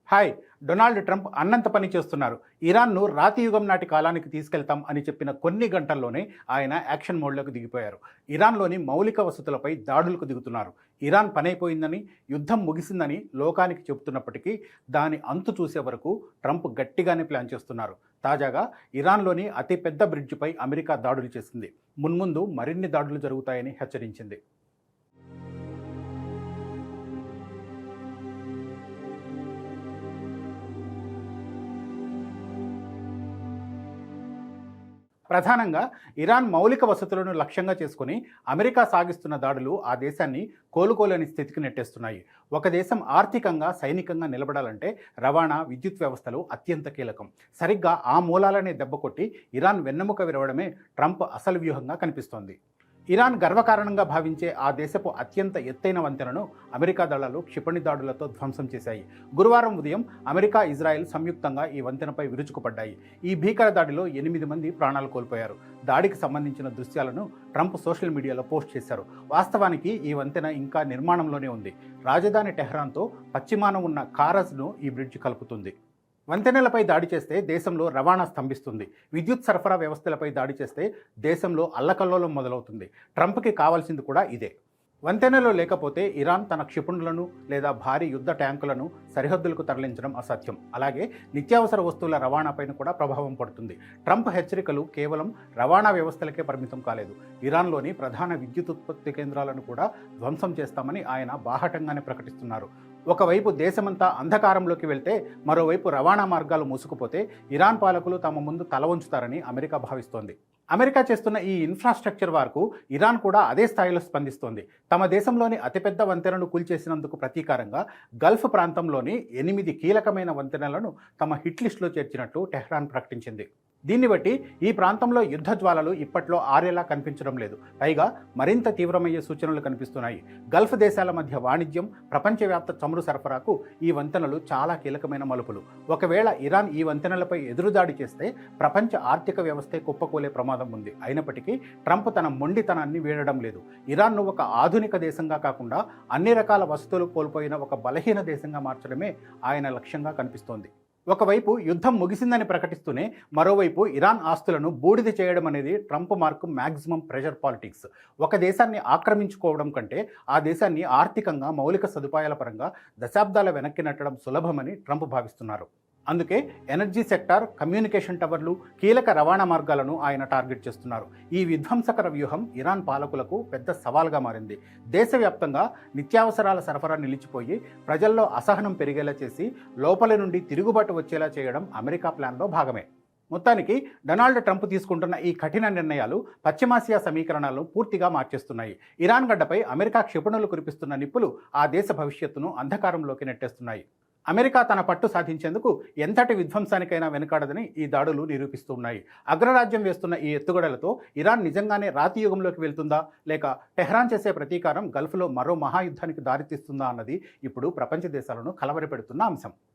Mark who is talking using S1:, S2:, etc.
S1: Hi. Donald Trump అన్నంత పని చేస్తున్నారు. ఇరాన్ను రాతి యుగం నాటి కాలానికి తీసుకెళ్తాం అని చెప్పిన కొన్ని గంటల్లోనే ఆయన యాక్షన్ మోడ్లోకి దిగిపోయారు. ఇరాన్లోని మౌలిక వసతులపై దాడులకు దిగుతున్నారు. ఇరాన్ పనైపోయిందని, యుద్ధం ముగిసిందని లోకానికి చెబుతున్నప్పటికీ దాని అంతు చూసే వరకు ట్రంప్ గట్టిగానే ప్లాన్ చేస్తున్నారు. తాజాగా ఇరాన్లోని అతిపెద్ద బ్రిడ్జిపై అమెరికా దాడులు చేసింది. మున్ముందు మరిన్ని దాడులు జరుగుతాయని హెచ్చరించింది. ప్రధానంగా ఇరాన్ మౌలిక వసతులను లక్ష్యంగా చేసుకుని అమెరికా సాగిస్తున్న దాడులు ఆ దేశాన్ని కోలుకోలేని స్థితికి నెట్టేస్తున్నాయి. ఒక దేశం ఆర్థికంగా, సైనికంగా నిలబడాలంటే రవాణా, విద్యుత్ వ్యవస్థలు అత్యంత కీలకం. సరిగ్గా ఆ మూలాలనే దెబ్బకొట్టి ఇరాన్ వెన్నెముక విరవడమే ట్రంప్ అసలు వ్యూహంగా కనిపిస్తోంది. ఇరాన్ గర్వకారణంగా భావించే ఆ దేశపు అత్యంత ఎత్తైన వంతెనను అమెరికా దళాలు క్షిపణి దాడులతో ధ్వంసం చేశాయి. గురువారం ఉదయం అమెరికా, ఇజ్రాయెల్ సంయుక్తంగా ఈ వంతెనపై విరుచుకుపడ్డాయి. ఈ భీకర దాడిలో 8 మంది ప్రాణాలు కోల్పోయారు. దాడికి సంబంధించిన దృశ్యాలను ట్రంప్ సోషల్ మీడియాలో పోస్ట్ చేశారు. వాస్తవానికి ఈ వంతెన ఇంకా నిర్మాణంలోనే ఉంది. రాజధాని టెహ్రాన్తో పశ్చిమాన ఉన్న కారజ్ను ఈ బ్రిడ్జ్ కలుపుతుంది. వంతెనలపై దాడి చేస్తే దేశంలో రవాణా స్తంభిస్తుంది. విద్యుత్ సరఫరా వ్యవస్థలపై దాడి చేస్తే దేశంలో అల్లకల్లోలం మొదలవుతుంది. ట్రంప్కి కావాల్సింది కూడా ఇదే. వంతెనలో లేకపోతే ఇరాన్ తన క్షిపణులను లేదా భారీ యుద్ధ ట్యాంకులను సరిహద్దులకు తరలించడం అసాధ్యం. అలాగే నిత్యావసర వస్తువుల రవాణాపైన కూడా ప్రభావం పడుతుంది. ట్రంప్ హెచ్చరికలు కేవలం రవాణా వ్యవస్థలకే పరిమితం కాలేదు. ఇరాన్లోని ప్రధాన విద్యుత్ ఉత్పత్తి కేంద్రాలను కూడా ధ్వంసం చేస్తామని ఆయన బాహాటంగానే ప్రకటిస్తున్నారు. ఒకవైపు దేశమంతా అంధకారంలోకి వెళ్తే మరోవైపు రవాణా మార్గాలు మూసుకుపోతే ఇరాన్ పాలకులు తమ ముందు తల వంచుతారని అమెరికా భావిస్తోంది. అమెరికా చేస్తున్న ఈ ఇన్ఫ్రాస్ట్రక్చర్ వార్కు ఇరాన్ కూడా అదే స్థాయిలో స్పందిస్తోంది. తమ దేశంలోని అతిపెద్ద వంతెనను కూల్చేసినందుకు ప్రతీకారంగా గల్ఫ్ ప్రాంతంలోని 8 కీలకమైన వంతెనలను తమ హిట్ లిస్టులో చేర్చినట్టు టెహ్రాన్ ప్రకటించింది. దీన్ని బట్టి ఈ ప్రాంతంలో యుద్ధ జ్వాలలు ఇప్పట్లో ఆరేలా కనిపించడం లేదు. పైగా మరింత తీవ్రమయ్యే సూచనలు కనిపిస్తున్నాయి. గల్ఫ్ దేశాల మధ్య వాణిజ్యం, ప్రపంచవ్యాప్త చమురు సరఫరాకు ఈ వంతెనలు చాలా కీలకమైన మలుపులు. ఒకవేళ ఇరాన్ ఈ వంతెనలపై ఎదురుదాడి చేస్తే ప్రపంచ ఆర్థిక వ్యవస్థే కుప్పకూలే ప్రమాదం ఉంది. అయినప్పటికీ ట్రంప్ తన మొండితనాన్ని వీడడం లేదు. ఇరాన్ను ఒక ఆధునిక దేశంగా కాకుండా అన్ని రకాల వసతులు కోల్పోయిన ఒక బలహీన దేశంగా మార్చడమే ఆయన లక్ష్యంగా కనిపిస్తోంది. ఒకవైపు యుద్ధం ముగిసిందని ప్రకటిస్తూనే మరోవైపు ఇరాన్ ఆస్తులను బూడిద చేయడం అనేది Trump mark maximum pressure politics. ఒక దేశాన్ని ఆక్రమించుకోవడం కంటే ఆ దేశాన్ని ఆర్థికంగా, మౌలిక సదుపాయాల పరంగా దశాబ్దాల వెనక్కి నెట్టడం సులభమని ట్రంప్ భావిస్తున్నారు. అందుకే ఎనర్జీ సెక్టార్, కమ్యూనికేషన్ టవర్లు, కీలక రవాణా మార్గాలను ఆయన టార్గెట్ చేస్తున్నారు. ఈ విధ్వంసకర వ్యూహం ఇరాన్ పాలకులకు పెద్ద సవాల్గా మారింది. దేశవ్యాప్తంగా నిత్యావసరాల సరఫరా నిలిచిపోయి ప్రజల్లో అసహనం పెరిగేలా చేసి లోపలి నుండి తిరుగుబాటు వచ్చేలా చేయడం అమెరికా ప్లాన్లో భాగమే. మొత్తానికి డొనాల్డ్ ట్రంప్ తీసుకుంటున్న ఈ కఠిన నిర్ణయాలు పశ్చిమాసియా సమీకరణాలను పూర్తిగా మార్చేస్తున్నాయి. ఇరాన్ గడ్డపై అమెరికా క్షిపణులు కురిపిస్తున్న నిప్పులు ఆ దేశ భవిష్యత్తును అంధకారంలోకి నెట్టేస్తున్నాయి. అమెరికా తన పట్టు సాధించేందుకు ఎంతటి విధ్వంసానికైనా వెనుకాడదని ఈ దాడులు నిరూపిస్తున్నాయి. అగ్రరాజ్యం వేస్తున్న ఈ ఎత్తుగడలతో ఇరాన్ నిజంగానే రాతి యుగంలోకి వెళ్తుందా, లేక టెహ్రాన్ చేసే ప్రతీకారం గల్ఫ్లో మరో మహాయుద్ధానికి దారితీస్తుందా అన్నది ఇప్పుడు ప్రపంచ దేశాలను కలవరపెడుతున్న అంశం.